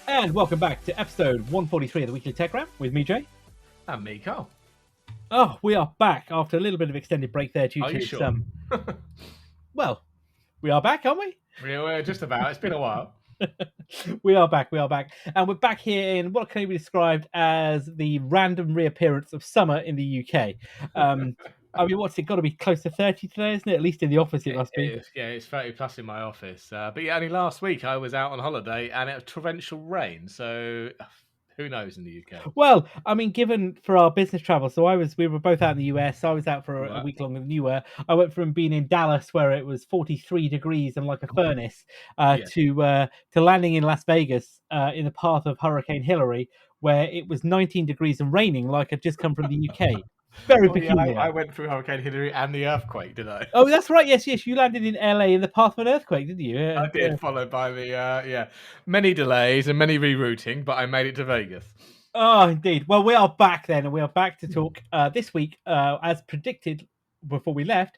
And welcome back to episode 143 of the Weekly Tech Wrap with me, Jay. And me, Carl. Oh, we are back after a little bit of extended break there due Are to you sure? Well, we are back, aren't we? We're just about. It's been a while. We are back. And we're back here in what can be described as the random reappearance of summer in the UK. I mean, what's it got to be close to 30 today, isn't it? At least in the office it must be. It's 30 plus in my office. But yeah, only last week I was out on holiday and it was torrential rain. So who knows in the UK? Well, I mean, given for our business travel, so we were both out in the US. I was out for a week longer than you were. I went from being in Dallas, where it was 43 degrees and like a furnace, to landing in Las Vegas in the path of Hurricane Hillary, where it was 19 degrees and raining, like I'd just come from the UK. Very peculiar. Yeah, I went through Hurricane Hillary and the earthquake, did I? Oh, that's right. Yes. You landed in LA in the path of an earthquake, didn't you? I did, followed by the many delays and many rerouting, but I made it to Vegas. Oh, indeed. Well, we are back then, and we are back to talk this week, as predicted before we left,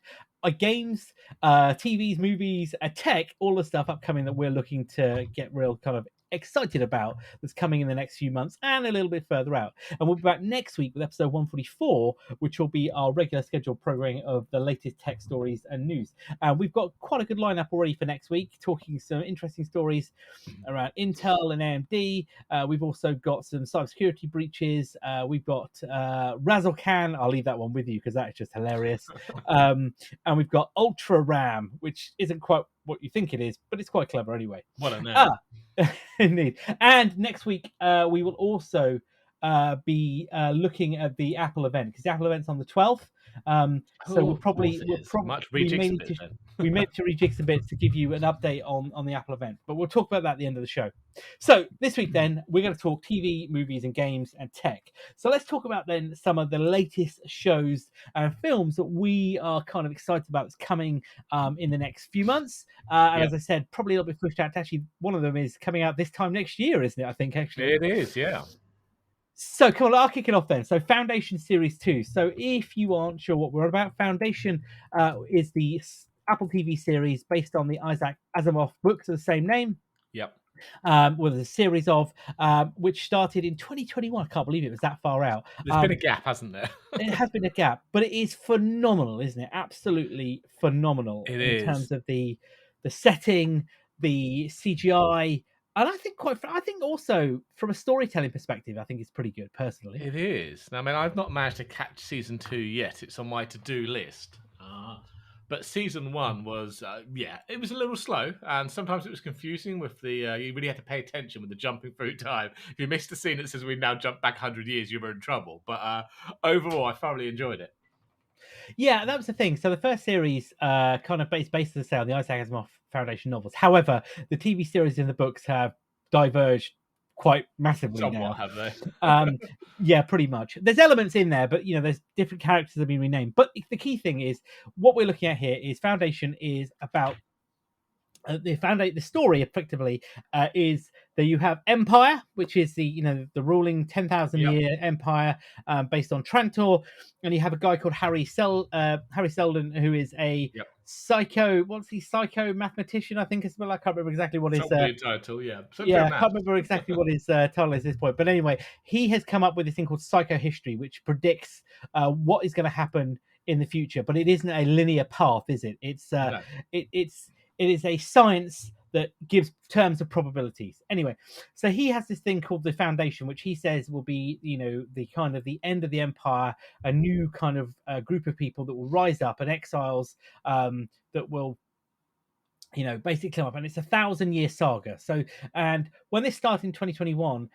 games, TVs, movies, tech, all the stuff upcoming that we're looking to get real kind of excited about that's coming in the next few months and a little bit further out. And we'll be back next week with episode 144, which will be our regular scheduled programming of the latest tech stories and news. And we've got quite a good lineup already for next week, talking some interesting stories around Intel and AMD. We've also got some cybersecurity breaches. We've got Razzlecan. I'll leave that one with you because that is just hilarious. And we've got Ultra RAM, which isn't quite what you think it is, but it's quite clever anyway. What a name. Indeed. And next week, we will also be looking at the Apple event, because the Apple event's on the 12th. So we'll probably we may need to rejig some bits to give you an update on the Apple event, but we'll talk about that at the end of the show. So this week then we're going to talk TV, movies, and games and tech. So let's talk about then some of the latest shows and films that we are kind of excited about that's coming in the next few months. And as I said, probably a little bit pushed out. Actually, one of them is coming out this time next year, isn't it? I think actually it is. Yeah. So, come on, I'll kick it off then. So, Foundation Series 2. So, if you aren't sure what we're about, Foundation is the Apple TV series based on the Isaac Asimov books of the same name. Yep. With a series of which started in 2021. I can't believe it was that far out. There's been a gap, hasn't there? It has been a gap, but it is phenomenal, isn't it? Absolutely phenomenal in terms of the setting, the CGI. And I think also from a storytelling perspective, I think it's pretty good personally. It is. I mean, I've not managed to catch season 2 yet. It's on my to-do list. But season 1 was, it was a little slow, and sometimes it was confusing with the, you really had to pay attention with the jumping through time. If you missed the scene that says we've now jumped back 100 years, you were in trouble. But overall, I thoroughly enjoyed it. Yeah, that was the thing. So the first series kind of based on the Isaac Asimov Foundation novels. However, the TV series and the books have diverged quite massively Somewhat, now. have they? Yeah, pretty much. There's elements in there, but there's different characters that have been renamed. But the key thing is what we're looking at here is Foundation is about the story effectively is that you have Empire, which is the ruling 10,000 year empire based on Trantor, and you have a guy called Harry Seldon, who is a psycho mathematician, I think. I can't remember exactly what his title. I can't remember exactly what his title is at this point. But anyway, he has come up with this thing called psychohistory, which predicts what is going to happen in the future. But it isn't a linear path, is it? It's no. It is a science that gives terms of probabilities. Anyway, so he has this thing called the Foundation, which he says will be, the kind of the end of the empire, a new kind of group of people that will rise up, and exiles that will, basically come up. And it's a 1,000-year saga. So, and when this started in 2021,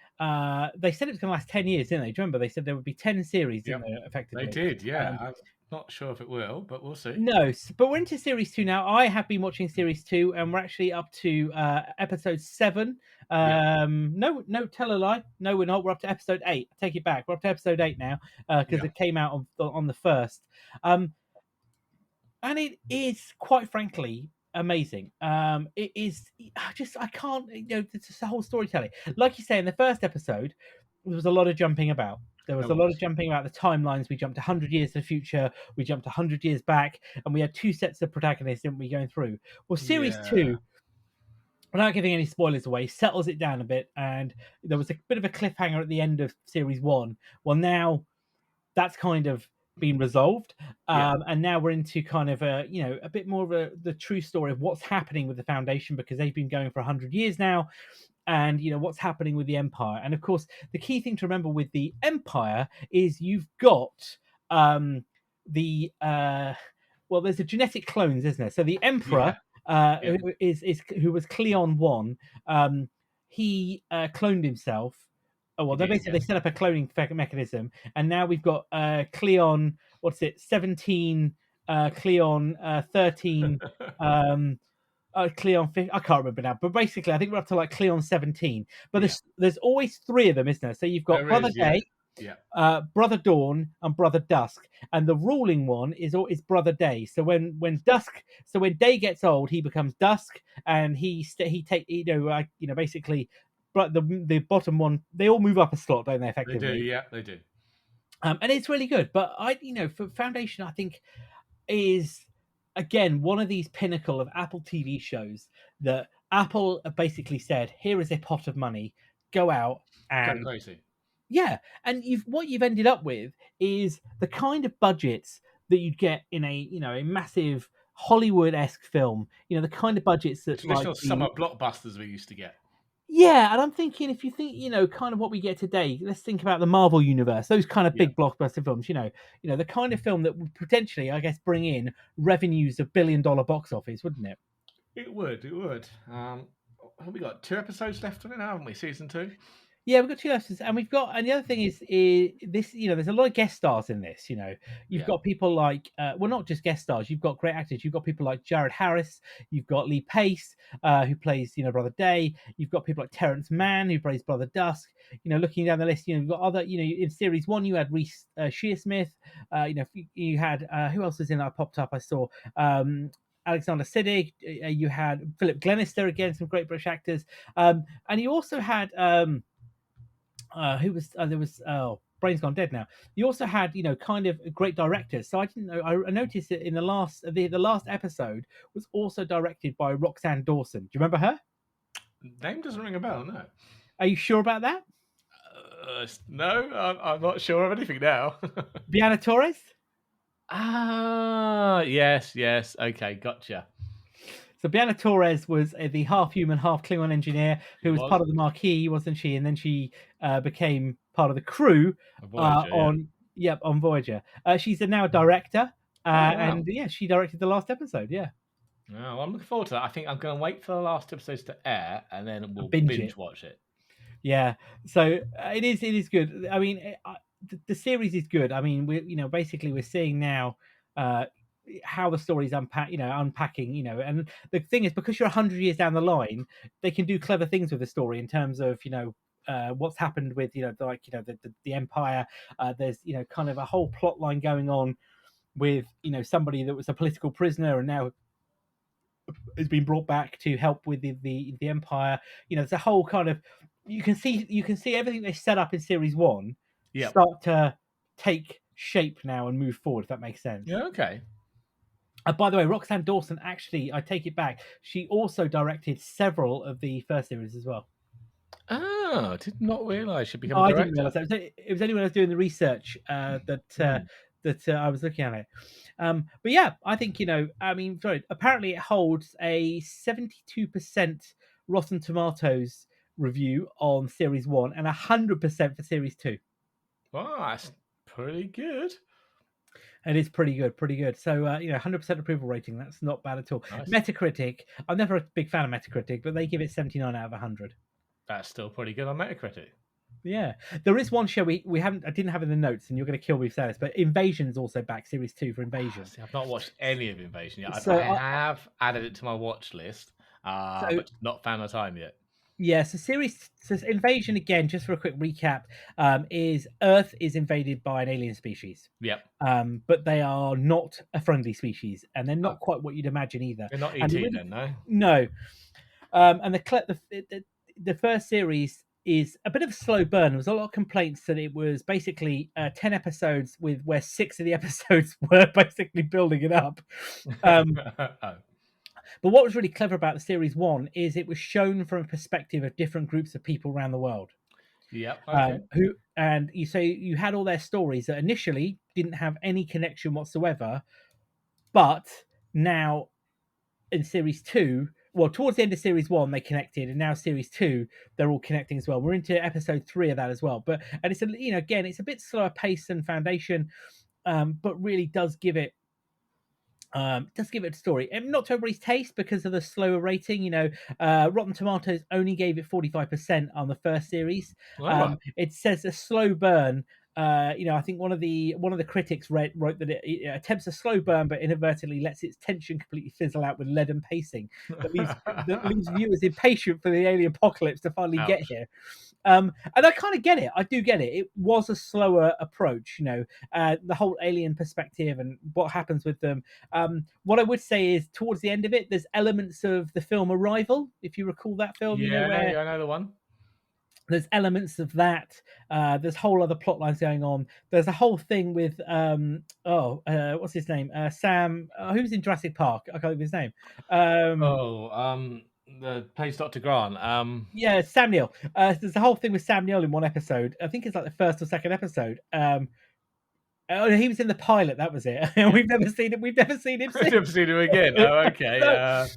they said it was going to last 10 years, didn't they? Do you remember? They said there would be 10 series, didn't they, effectively? They did, yeah. Not sure if it will, but we'll see. No, but we're into series 2 now. I have been watching series 2, and we're actually up to episode 7. No, tell a lie. No, we're not. We're up to episode 8. I take it back. We're up to episode 8 now because it came out on the 1st. And it is, quite frankly, amazing. It is I can't, it's just the whole storytelling. Like you say, in the first episode, there was a lot of jumping about. There was a lot of jumping about the timelines. We jumped 100 years to the future. We jumped 100 years back. And we had 2 sets of protagonists, didn't we, going through? Well, Series 2 without giving any spoilers away, settles it down a bit. And there was a bit of a cliffhanger at the end of series 1. Well, now that's kind of been resolved, and now we're into kind of a bit more of the true story of what's happening with the Foundation, because they've been going for 100 years now, and what's happening with the Empire. And of course, the key thing to remember with the Empire is you've got the well, there's a genetic clones, isn't there? So the Emperor who was Cleon 1. He cloned himself. Oh well, they set up a cloning mechanism, and now we've got Cleon. What's it? 17, Cleon 13, Cleon 15. I can't remember now, but basically, I think we're up to like Cleon 17. But there's always 3 of them, isn't there? So you've got Brother Day, Brother Dawn, and Brother Dusk, and the ruling one is Brother Day. So when Day gets old, he becomes Dusk, and he basically. But the bottom one, they all move up a slot, don't they? Effectively, they do. Yeah, they do. And it's really good. But for Foundation, I think is again one of these pinnacle of Apple TV shows that Apple basically said, "Here is a pot of money. Go out and go crazy." Yeah, and what you've ended up with is the kind of budgets that you'd get in a massive Hollywood-esque film. The kind of budgets that traditional summer blockbusters we used to get. Yeah, and I'm thinking, if you think, kind of what we get today, let's think about the Marvel universe, those kind of big blockbuster films, the kind of film that would potentially, I guess, bring in revenues of $1 billion box office, wouldn't it? It would. Have we got 2 episodes left on it now, haven't we? Season 2? Yeah, we've got 2 episodes, and the other thing is this. There's a lot of guest stars in this. You've got people like, well, not just guest stars. You've got great actors. You've got people like Jared Harris. You've got Lee Pace, who plays Brother Day. You've got people like Terrence Mann, who plays Brother Dusk. Looking down the list, you've got other. In series 1, you had Reese Shearsmith. You had who else was in that popped up? I saw. Alexander Siddig, you had Philip Glenister, again, some great British actors, and you also had brain's gone dead now. You also had kind of great directors. So I didn't know. I noticed that in the last episode was also directed by Roxanne Dawson. Do you remember her? Name doesn't ring a bell. No. Are you sure about that? No, I'm not sure of anything now. Bianna Torres. Yes. Okay, gotcha. So Bianna Torres was the half human, half Klingon engineer who was part of the Maquis, wasn't she? And then she became part of the crew on Voyager. She's now a director, and she directed the last episode. Yeah. Well, I'm looking forward to that. I think I'm going to wait for the last episodes to air, and then we'll binge watch it. Yeah. So it is good. I mean, the series is good. I mean, we're seeing now how the story's unpacking, and the thing is, because you're 100 years down the line, they can do clever things with the story in terms of what's happened with the Empire. There's kind of a whole plot line going on with somebody that was a political prisoner and now has been brought back to help with the Empire. There's a whole kind of you can see everything they set up in series 1 start to take shape now and move forward, if that makes sense. Yeah, okay. By the way, Roxanne Dawson, actually, I take it back, she also directed several of the first series as well. Oh, I did not realise she'd become a director. I didn't realise that. It was only when I was doing the research that I was looking at it. But yeah, I think, apparently it holds a 72% Rotten Tomatoes review on series 1 and 100% for series 2. Wow, that's pretty good. It is pretty good. So, 100% approval rating. That's not bad at all. Nice. Metacritic. I'm never a big fan of Metacritic, but they give it 79 out of 100. That's still pretty good on Metacritic. Yeah. There is one show I didn't have in the notes, and you're going to kill me for saying this, but Invasion's also back, series 2 for Invasion. See, I've not watched any of Invasion yet. So I have added it to my watch list, but not found the time yet. Yeah, so Invasion, again, just for a quick recap, is Earth is invaded by an alien species. Yep. But they are not a friendly species, and they're not quite what you'd imagine either. They're not ET then, no? No. And the first series is a bit of a slow burn. There was a lot of complaints that it was basically 10 episodes where 6 of the episodes were basically building it up. But what was really clever about the series 1 is it was shown from a perspective of different groups of people around the world. Yeah. Okay. Who and you say you had all their stories that initially didn't have any connection whatsoever, but now in series 2, well, towards the end of series 1 they connected, and now series 2 they're all connecting as well. We're into episode 3 of that as well, but and it's again it's a bit slower pace than Foundation, but really does give it a story, and not to everybody's taste because of the slower rating. Rotten Tomatoes only gave it 45% on the first series. It says a slow burn. I think one of the critics wrote that it attempts a slow burn, but inadvertently lets its tension completely fizzle out with leaden pacing that leaves viewers impatient for the alien apocalypse to finally get here. And I kind of get it. I do get it. It was a slower approach, the whole alien perspective and what happens with them. What I would say is towards the end of it, there's elements of the film Arrival, if you recall that film. Yeah, I know the one. There's elements of that. There's whole other plot lines going on. There's a whole thing with what's his name? Sam. Who's in Jurassic Park? I can't think of his name. The plays Dr. Grant. Yeah, Sam Neill. There's a whole thing with Sam Neill in one episode. I think it's like the first or second episode. He was in the pilot. That was it. We've never seen him. We've never seen him. We've never seen him again. Oh, okay.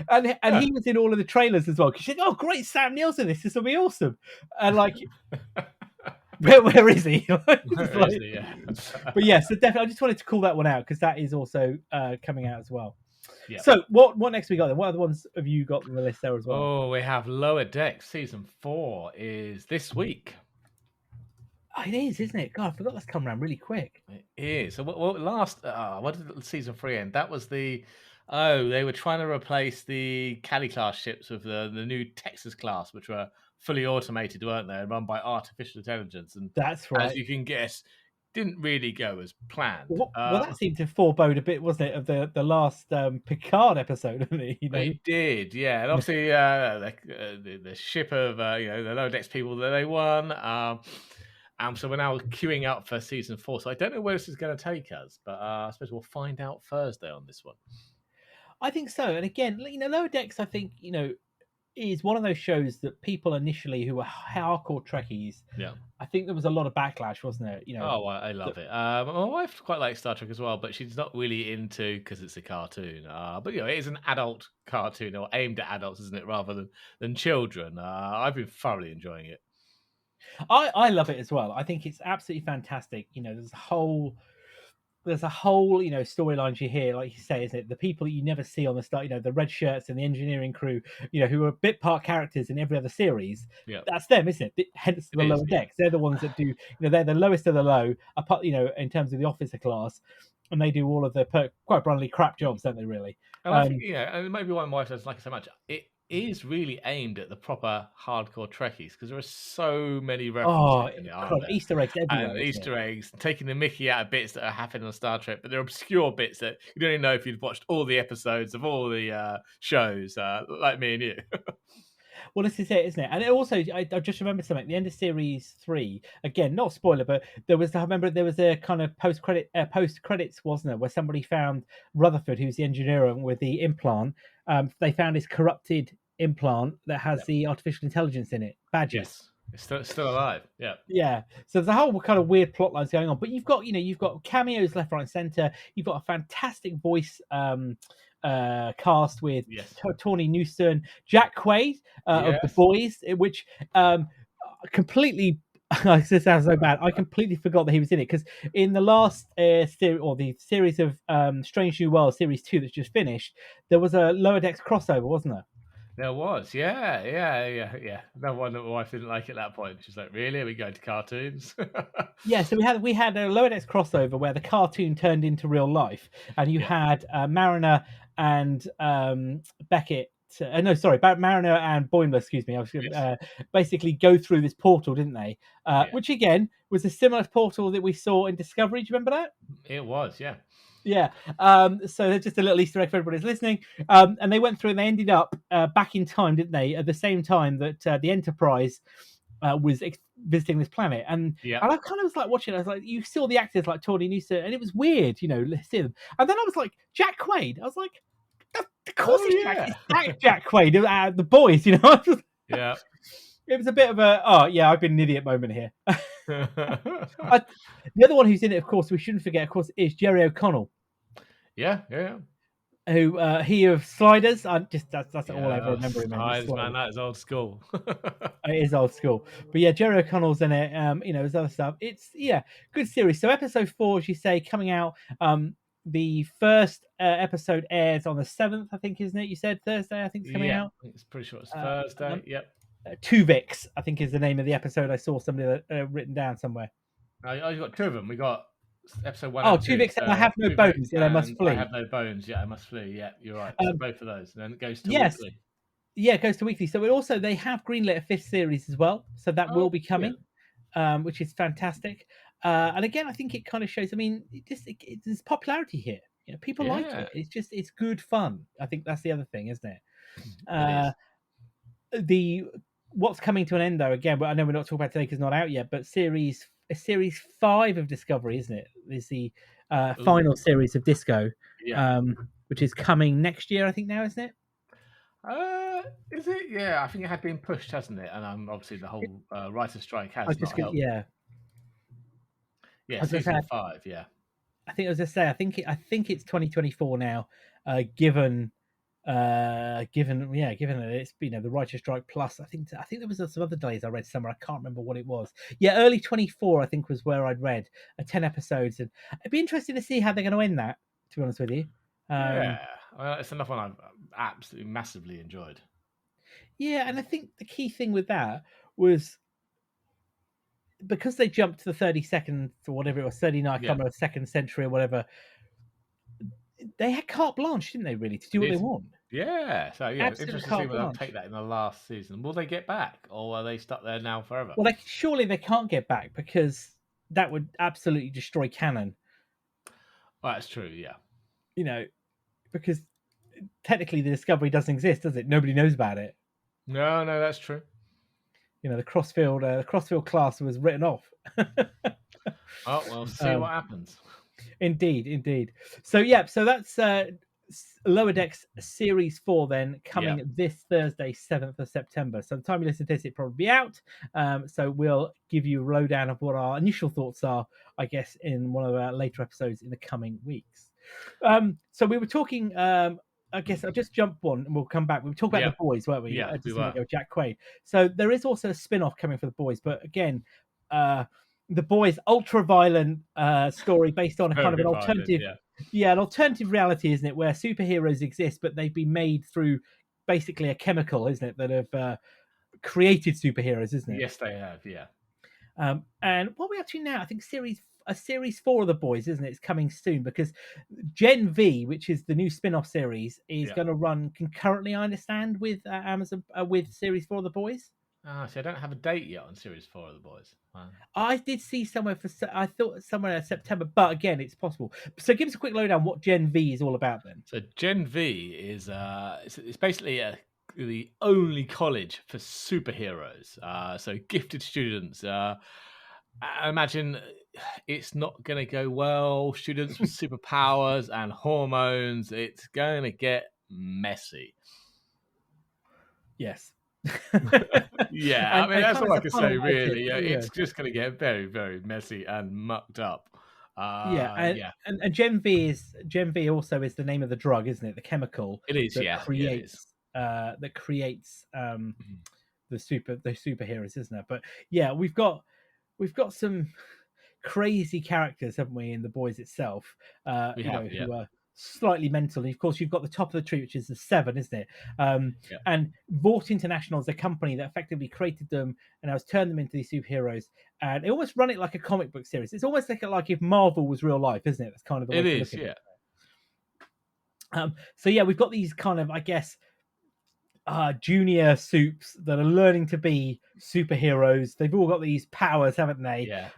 And he was in all of the trailers as well. Because you think, oh, great, Sam Neill's in this. This will be awesome. And like, where is he? Where is he? Yeah. But yeah, so definitely, I just wanted to call that one out because that is also coming out as well. Yeah. So what next we got then? What other ones have you got on the list there as well? Oh, we have Lower Decks season 4 is this week. Oh, it is, isn't it? God, I forgot that's come around really quick. It is. So what did season 3 end? That was they were trying to replace the Cali class ships with the new Texas class, which were fully automated, weren't they? Run by artificial intelligence. And that's right. As you can guess, didn't really go as planned. Well, that seemed to forebode a bit, wasn't it, of the last Picard episode, didn't it? It did, yeah. And obviously, the ship of the Lower Decks people that they won. So we're now queuing up for season 4. So I don't know where this is going to take us, but I suppose we'll find out Thursday on this one. I think so. And again, Lower Decks, I think, is one of those shows that people initially who were hardcore Trekkies, I think there was a lot of backlash, wasn't there? I love it. My wife quite likes Star Trek as well, but she's not really into because it's a cartoon. But it is an adult cartoon, or aimed at adults, isn't it, rather than children? I've been thoroughly enjoying it. I love it as well. I think it's absolutely fantastic. There's a whole storylines you hear, like you say, isn't it? The people that you never see on the start, the red shirts and the engineering crew, who are bit part characters in every other series. Yeah, that's them, isn't it? Hence the Lower Decks. They're the ones that do. They're the lowest of the low, apart, in terms of the officer class, and they do all of the quite bluntly crap jobs, don't they? Really. And I think, and maybe why my wife doesn't like it so much. It is really aimed at the proper hardcore Trekkies because there are so many references. Easter eggs everywhere. Easter eggs, taking the Mickey out of bits that are happening on Star Trek, but they're obscure bits that you don't even know if you've watched all the episodes of all the shows, like me and you. Well, this is it, isn't it? And it also, I just remembered something. At the end of series 3, again, not a spoiler, but I remember there was a kind of post credits, wasn't there, where somebody found Rutherford, who's the engineer with the implant. They found his corrupted implant that has the artificial intelligence in it. Badges. Yes. It's still alive. Yeah. Yeah. So there's a whole kind of weird plot lines going on, but you've got cameos left, right, and center. You've got a fantastic voice cast with Tawny Newston, Jack Quaid of The Boys, which completely. This sounds so bad. I completely forgot that he was in it because in the last the series of Strange New World series 2 that's just finished, there was a Lower Decks crossover, wasn't there? There was, yeah. No wonder my wife didn't like it at that point. She's like, "Really? Are we going to cartoons?" Yeah, so we had a Lower Decks crossover where the cartoon turned into real life, and you had Mariner and Beckett. Mariner and Boimler, excuse me. I was basically go through this portal, didn't they? Which again was a similar portal that we saw in Discovery. Do you remember that? It was, yeah. Yeah. So there's just a little Easter egg for everybody's listening. And they went through and they ended up back in time, didn't they? At the same time that the Enterprise was visiting this planet. And I kind of was like watching it. I was like, you saw the actors like Tawny Newston, and it was weird, see them. And then I was like, Jack Quaid. I was like, that's course it's Jack Quaid, The Boys, you know. Yeah. It was a bit of a, I've been an idiot moment here. The other one who's in it, of course, we shouldn't forget, of course, is Jerry O'Connell. Yeah. Who he of Sliders? That's all I ever remember him. Sliders, man, that is old school. It is old school, but yeah, Jerry O'Connell's in it. His other stuff. It's good series. So episode 4, as you say, coming out. The first episode airs on the 7th, I think, isn't it? You said Thursday, I think it's coming out. It's pretty sure it's Thursday. Yep. Tuvix, I think, is the name of the episode. I saw somebody written down somewhere. You've got 2 of them. We got episode 1. Oh, Tuvix, I have no bones. Yeah, I must flee. I have no bones. Yeah, I must flee. Yeah, you're right. So both of those, and then it goes to weekly. Yeah, it goes to weekly. So also they have greenlit a 5th series as well. So that will be coming, which is fantastic. And again, I think it kind of shows. I mean, there's popularity here. You know, people like it. It's good fun. I think that's the other thing, isn't it? What's coming to an end though? Again, but I know we're not talking about today because it's not out yet. But series 5 of Discovery, isn't it? Is the final series of Disco, which is coming next year. I think now, isn't it? Is it? Yeah, I think it had been pushed, hasn't it? And obviously the whole writer's strike has not helped. Yeah, season 5. Yeah, I think, as I say, I think it's 2024 now. Given that it's the writer's strike plus, I think there was some other days I read somewhere. I can't remember what it was. Yeah, early 24, I think, was where I'd read 10 episodes, and it'd be interesting to see how they're going to end that. To be honest with you. It's another one I've absolutely massively enjoyed. Yeah, and I think the key thing with that was because they jumped to the 32nd or whatever it was, 39, I can't remember, 2nd century or whatever. They had carte blanche, didn't they? Really, to do what they want. Yeah. So it's interesting to see whether they'll take that in the last season. Will they get back, or are they stuck there now forever? Well, surely they can't get back because that would absolutely destroy canon. Well, that's true. Yeah. You know, because technically the Discovery doesn't exist, does it? Nobody knows about it. No, that's true. You know, the Crossfield class was written off. We'll see what happens. Indeed. So that's Lower Decks Series 4 then coming this Thursday, 7th of September. So the time you listen to this, it'll probably be out. So we'll give you a lowdown of what our initial thoughts are, I guess, in one of our later episodes in the coming weeks. So we were talking, I guess I'll just jump one and we'll come back. We were talking about The Boys, weren't we? Yeah, we were. Jack Quaid. So there is also a spin-off coming for The Boys, but again, The Boys ultra-violent story based on a kind of an alternative, an alternative reality, isn't it? Where superheroes exist, but they've been made through basically a chemical, isn't it? That have created superheroes, isn't it? Yes, they have. Yeah. And what are we up to now? I think series 4 of The Boys, isn't it? It's coming soon because Gen V, which is the new spin-off series, is going to run concurrently, I understand, with Amazon with series 4 of The Boys. So I don't have a date yet on series 4 of The Boys. Wow. I did see somewhere I thought somewhere in September, but again, it's possible. So give us a quick lowdown what Gen V is all about then. So Gen V is it's basically the only college for superheroes. So gifted students. I imagine it's not going to go well. Students with superpowers and hormones. It's going to get messy. Yes. Yeah, I mean that's all I can say really. It's just going to get very, very messy and mucked up. And Gen V also is the name of the drug, isn't it? The chemical. It is. That creates the superheroes, isn't it? But yeah, we've got some crazy characters, haven't we, in The Boys itself? Who are slightly mental. And of course, you've got the top of the tree, which is the Seven, isn't it? And Vought International is a company that effectively created them and has turned them into these superheroes. And they almost run it like a comic book series. It's almost like if Marvel was real life, isn't it? That's kind of the way it is. Yeah. So yeah, we've got these kind of, I guess, junior soups that are learning to be superheroes. They've all got these powers, haven't they? Yeah.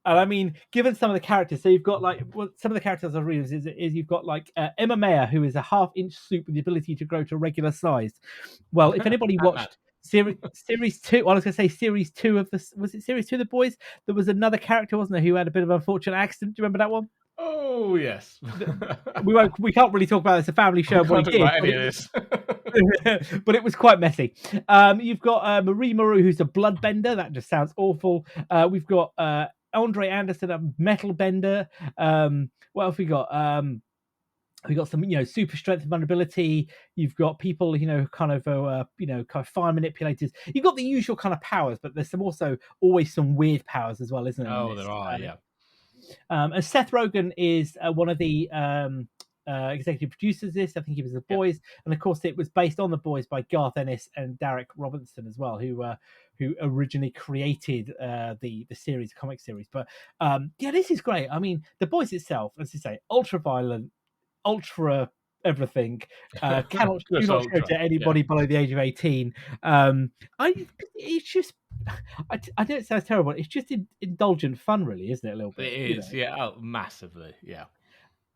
And I mean, given some of the characters, so you've got some of the characters I've read is you've got Emma Mayer, who is a half-inch soup with the ability to grow to regular size. Well, if anybody watched series 2, well, I was going to say series 2 of was it series 2 of The Boys? There was another character, wasn't there, who had a bit of an unfortunate accident. Do you remember that one? Oh yes. We can't really talk about it. It's a family show. We And what can't he talk did, about any of this. but it was quite messy. You've got Marie Moreau, who's a bloodbender. That just sounds awful. We've got Andre Anderson, a metal bender. What else we got? We got some, super strength and vulnerability. You've got people, kind of, kind of fire manipulators. You've got the usual kind of powers, but there's always some weird powers as well, isn't there? In Oh, this? there are, yeah. And Seth Rogen is one of the executive producers of this. I think he was The Boys, and of course it was based on The Boys by Garth Ennis and Derek Robinson as well, who originally created the series, comic series. But this is great. I mean, The Boys itself, as you say, ultra violent, ultra everything, cannot do not show to anybody below the age of 18. It's just I know it sounds terrible. It's just indulgent fun, really, isn't it? A little bit. It is, yeah. Oh, massively, yeah.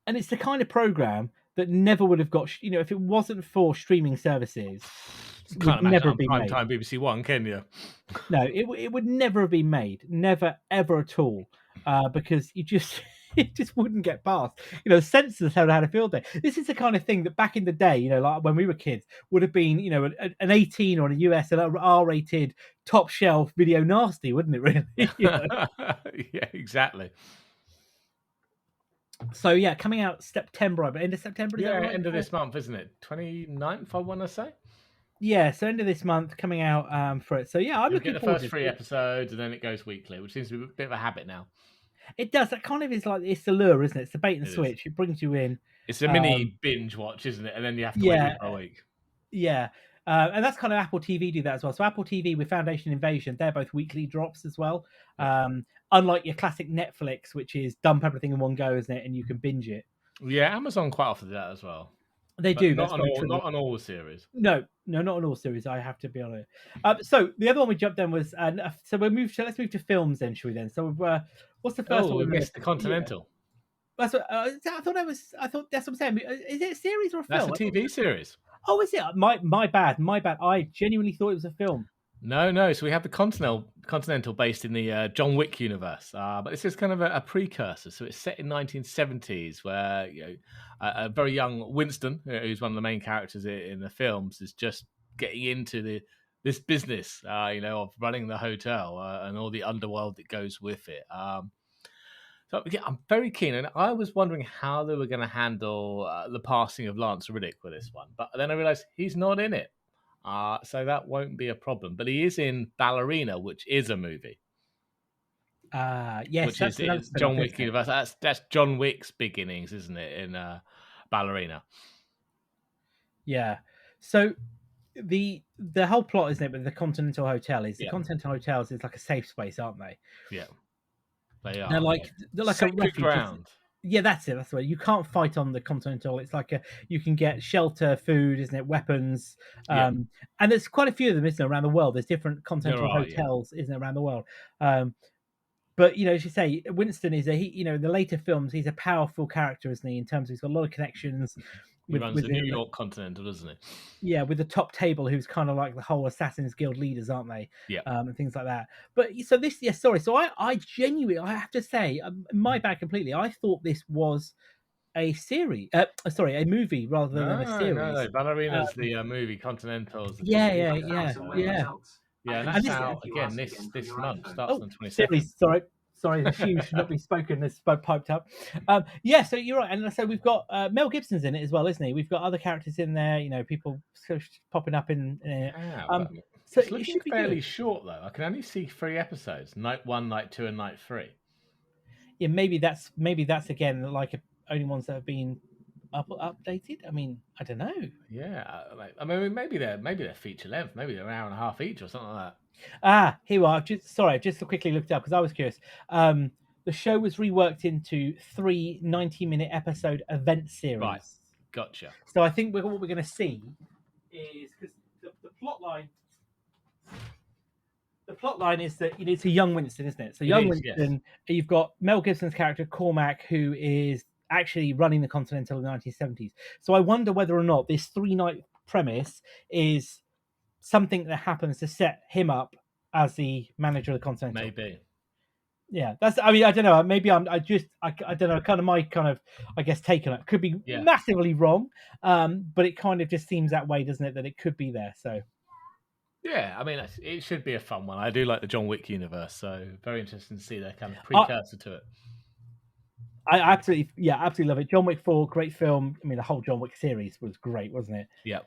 And it's the kind of program that never would have got, if it wasn't for streaming services, would never have been made. Time BBC One, can you? No, it would never have been made, never ever at all, because it just wouldn't get past. Censors had a field day. This is the kind of thing that back in the day, like when we were kids, would have been, an 18 or a US and R-rated top shelf video nasty, wouldn't it? Really? Yeah, exactly. So yeah, coming out September, but end of September. End of this month, isn't it? 29th, I want to say. Yeah, so end of this month coming out for it. So yeah, I'm looking forward to the first 3 episodes, and then it goes weekly, which seems to be a bit of a habit now. It does. That kind of is like, it's the lure, isn't it? It's the bait and switch. It brings you in. It's a mini binge watch, isn't it? And then you have to wait for a week. Yeah. And that's kind of Apple TV do that as well. So Apple TV with Foundation Invasion, they're both weekly drops as well. Unlike your classic Netflix, which is dump everything in one go, isn't it? And you can binge it. Yeah, Amazon quite often do that as well. They do. Not on all series. No, not on all series. I have to be honest. So the other one we jumped on was, so let's move to films then, shall we then? So what's the first one? We missed The Continental. Yeah. That's what I thought that's what I'm saying. Is it a series or a film? That's a TV series. Oh, is it? My bad. I genuinely thought it was a film. No. So we have the Continental based in the John Wick universe, but this is kind of a precursor. So it's set in 1970s, where a very young Winston, who's one of the main characters in the films, is just getting into this business, of running the hotel and all the underworld that goes with it. So yeah, I'm very keen, and I was wondering how they were going to handle the passing of Lance Reddick with this one, but then I realised he's not in it. So that won't be a problem. But he is in Ballerina, which is a movie. Yes, which is John Wick universe. That's John Wick's beginnings, isn't it? In Ballerina. Yeah. So the whole plot, isn't it? With the Continental Hotel is the Continental Hotels is like a safe space, aren't they? Yeah, they are. They're like a refuge ground. Yeah, that's it. That's the way. You can't fight on the Continental. It's like you can get shelter, food, isn't it? Weapons. And there's quite a few of them, isn't there, around the world? There's different Continental hotels, isn't it, around the world? But as you say, Winston is in the later films, he's a powerful character, isn't he? In terms of he's got a lot of connections. He runs the New York Continental, doesn't he? Yeah, with the top table, who's kind of like the whole Assassin's Guild leaders, aren't they? Yeah. And things like that. But so this, sorry. So I genuinely, I have to say, my bad completely. I thought this was a series, a movie rather than a series. No. Ballerina's the movie, Continentals. Yeah. Yeah, and that's out again this month. Starts on the 22nd. Sorry, the shoe should not be spoken. It's piped up. So you're right, and so we've got Mel Gibson's in it as well, isn't he? We've got other characters in there. People popping up in. So it's looking fairly short though. I can only see 3 episodes: night 1, night 2, and night 3. Yeah, maybe that's again like only ones that have been updated. I mean, I don't know. Yeah, I mean, maybe they're feature length. Maybe they're an hour and a half each or something like that. Here we are. Just quickly looked up because I was curious. The show was reworked into 3 90-minute episode event series. Right, gotcha. So I think what we're going to see is, because the plot line. The plot line is that it's a young Winston, isn't it? So Winston, you've got Mel Gibson's character Cormac, who is actually running the Continental in the 1970s. So I wonder whether or not this 3-night premise is something that happens to set him up as the manager of the Continental. Maybe. Yeah, that's. I mean, I don't know. Maybe I don't know. Kind of my kind of, I guess, take on it could be Yeah. massively wrong, but it kind of just seems that way, doesn't it? That it could be there. So Yeah, I mean, it should be a fun one. I do like the John Wick universe, so very interesting to see their kind of I, precursor to it. I absolutely love it. John Wick 4, great film. I mean, the whole John Wick series was great, wasn't it? Yeah.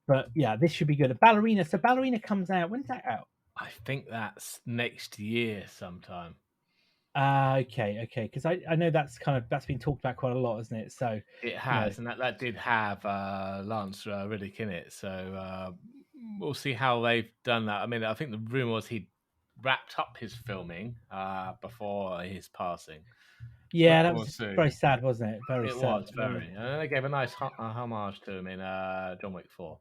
But yeah, this should be good. Ballerina. So Ballerina comes out. When's that out? I think that's next year sometime. Okay. Because I know that's been talked about quite a lot, isn't it? So it has, and that did have Lance Reddick in it. So we'll see how they've done that. I mean, I think the rumor was he wrapped up his filming before his passing. Yeah, that was very sad, wasn't it? Very sad. It was very, and they gave a nice homage to him in John Wick 4.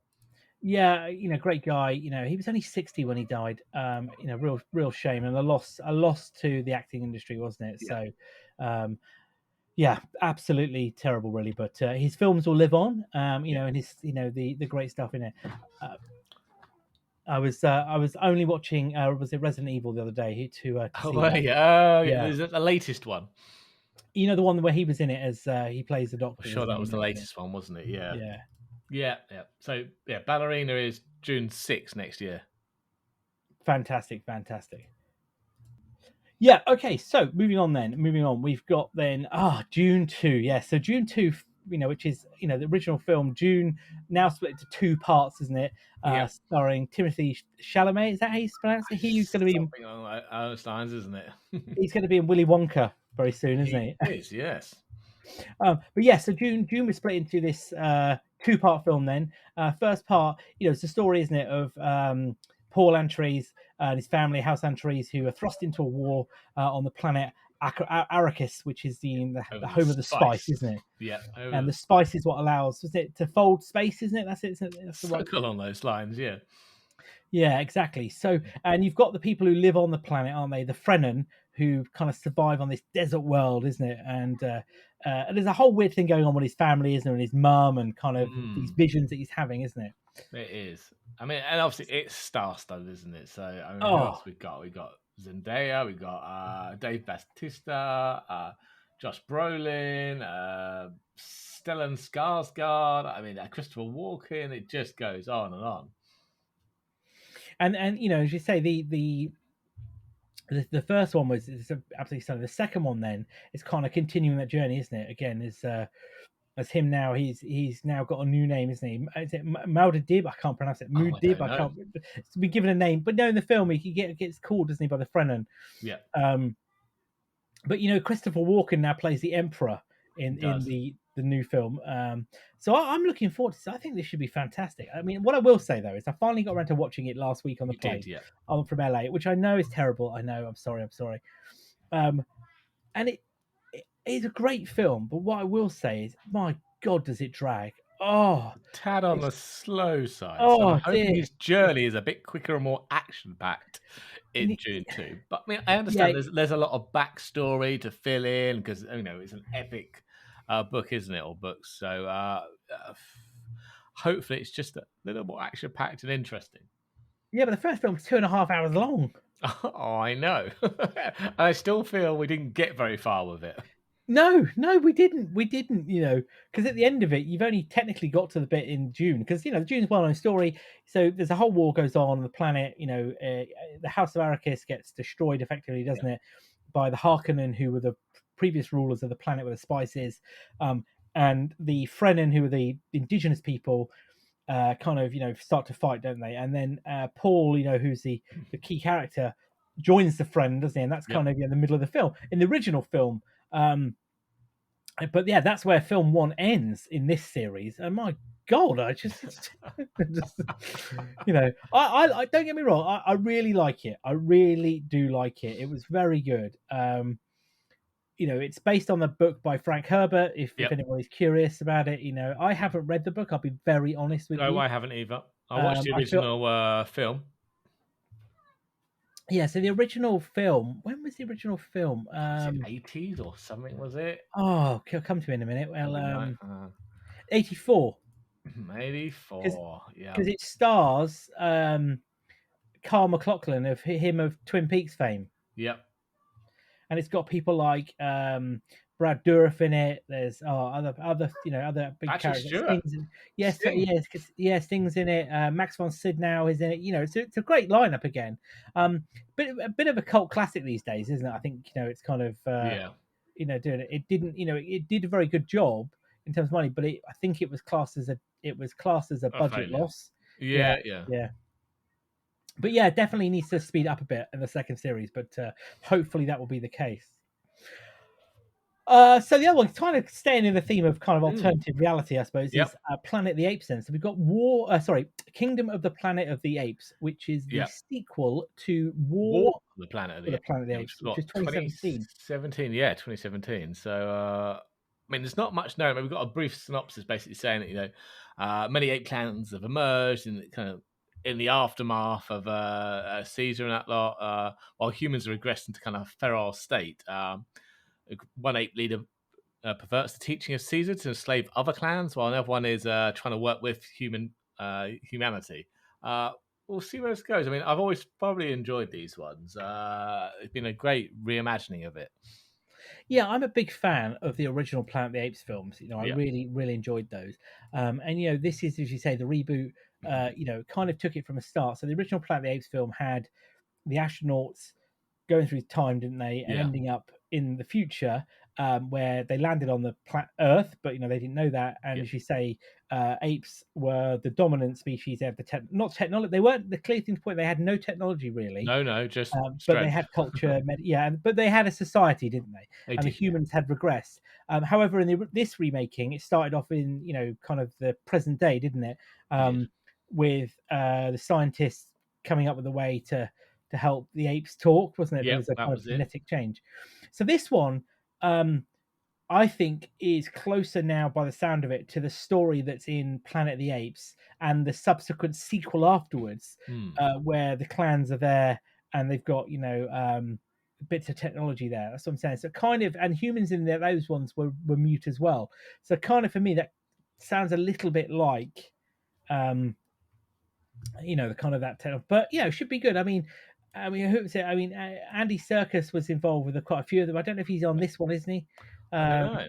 Yeah, great guy. He was only 60 when he died. Real shame and a loss to the acting industry, wasn't it? Yeah. So, yeah, absolutely terrible, really. But his films will live on. And his, the great stuff in it. I was only watching was it Resident Evil the other day to see that. Yeah. Is it the latest one? The one where he was in it as he plays the doctor. I'm sure that was the latest one, wasn't it? Yeah. Yeah. So Ballerina is June 6th next year. Fantastic. Yeah. Okay. So moving on. We've got then Dune 2. Yeah. So Dune 2. Which is the original film. Dune now split into two parts, isn't it? Starring Timothy Chalamet. Is that how you pronounce it? He's going to be something along those lines, isn't it? He's going to be in Willy Wonka very soon, isn't he? He is, yes. But yeah, so Dune was split into this two-part film. Then first part, it's the story, isn't it, of Paul Atreides and his family, House Atreides, who are thrust into a war on the planet Arrakis, which is the home of the spice, isn't it? Yeah. And the spice is what allows, to fold space, isn't it? That's it. That's the right along those lines, yeah. Yeah, exactly. So, and you've got the people who live on the planet, aren't they? The Fremen, who kind of survive on this desert world, isn't it? And there's a whole weird thing going on with his family, isn't there? And his mum, and kind of these visions that he's having, isn't it? It is. I mean, and obviously it's star-studded, isn't it? So, I mean, who else we got? We got Zendaya, we got Dave Bautista, Josh Brolin, Stellan Skarsgård. I mean, Christopher Walken. It just goes on and on. And as you say, the first one was absolutely stunning. The second one then is kind of continuing that journey, isn't it? Again, as him now, he's now got a new name, isn't he? Is it Muad'Dib? I can't pronounce it. Muad'Dib. I can't be given a name, but no, in the film he gets called, doesn't he, by the Fremen? Yeah. But Christopher Walken now plays the Emperor in the new film. So I'm looking forward to this. I think this should be fantastic. I mean, what I will say though is I finally got around to watching it last week on the plane. I'm from LA, which I know is terrible. I know. I'm sorry. And it is a great film, but what I will say is, my God, does it drag? Tad on the slow side. Oh, so I'm hoping his journey is a bit quicker and more action-packed in Dune 2. But I mean, I understand there's a lot of backstory to fill in because it's an epic book, isn't it, or books? So hopefully it's just a little more action-packed and interesting. Yeah, but the first film was 2.5 hours long. Oh, I know. I still feel we didn't get very far with it. No, we didn't, because at the end of it, you've only technically got to the bit in Dune, because, Dune's a well-known story, so there's a whole war goes on the planet, the House of Arrakis gets destroyed effectively, doesn't it, by the Harkonnen, who were the previous rulers of the planet where the spice is, and the Fremen, who are the indigenous people, kind of, start to fight, don't they? And then Paul, who's the key character, joins the Fremen, doesn't he? And that's kind of the middle of the film. In the original film, but yeah, that's where film 1 ends in this series. And my God, I just I don't get me wrong, I really like it. I really do like it. It was very good. It's based on the book by Frank Herbert. If anybody's curious about it, I haven't read the book. I'll be very honest with you. No, I haven't either. I watched the original film. Yeah, so the original film. When was the original film? Was it 80s or something? Was it? Oh, come to me in a minute. Well, 84. 84. Yeah, because it stars Carl MacLachlan of Twin Peaks fame. Yep. and it's got people like Brad Dourif in it. There's other big Patrick characters. Stewart. Yes, Sting. Sting's in it. Max von Sydow is in it. It's a great lineup again. But a bit of a cult classic these days, isn't it? I think it's kind of Yeah. doing it. It didn't, it did a very good job in terms of money, but I think it was classed as a budget failure. loss. Yeah. But yeah, definitely needs to speed up a bit in the second series, but hopefully that will be the case. So the other one, kind of staying in the theme of kind of alternative reality, I suppose, is Planet of the Apes. Then, so we've got Kingdom of the Planet of the Apes, which is the sequel to War of the Planet of the Apes, which is 2017. 2017. So, I mean, there's not much known. I mean, we've got a brief synopsis basically saying that many ape clans have emerged in the aftermath of Caesar and that lot, while humans are regressed into kind of feral state. One ape leader perverts the teaching of Caesar to enslave other clans, while another one is trying to work with humanity. We'll see where this goes. I mean, I've always probably enjoyed these ones. It's been a great reimagining of it. Yeah, I'm a big fan of the original Planet of the Apes films. I really, really enjoyed those. And this is, as you say, the reboot. Kind of took it from a start. So the original Planet of the Apes film had the astronauts going through time, didn't they, and ending up in the future, where they landed on the Earth, but they didn't know that. And as you say, apes were the dominant species. They have not technology. They weren't the clear thing to point. They had no technology really. No, just but they had culture. But they had a society, didn't they? The humans had regressed. However, in this remaking, it started off in kind of the present day, didn't it? With the scientists coming up with a way to help the apes talk, wasn't it? There was a kind of genetic change. So this one, I think, is closer now, by the sound of it, to the story that's in Planet of the Apes and the subsequent sequel afterwards, where the clans are there and they've got bits of technology there. That's what I'm saying. So kind of, and humans in there, those ones were mute as well. So kind of for me, that sounds a little bit like the kind of that technology, but it should be good. I mean, who was it? I mean, Andy Serkis was involved with quite a few of them. I don't know if he's on this one, isn't he? I don't know.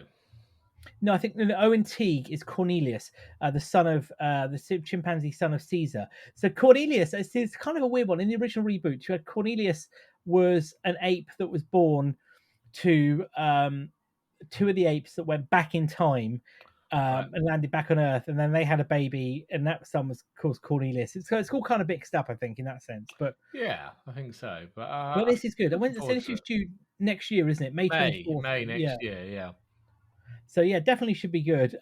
No, I think Owen Teague is Cornelius, the son of the chimpanzee son of Caesar. So Cornelius, it's kind of a weird one. In the original reboot, you had Cornelius was an ape that was born to two of the apes that went back in time. And landed back on Earth, and then they had a baby, and that son was called Cornelius. It's all kind of mixed up, I think, in that sense. But yeah, I think so. But this is good. And this is due next year, isn't it? May 24th. May next year, yeah. So yeah, definitely should be good.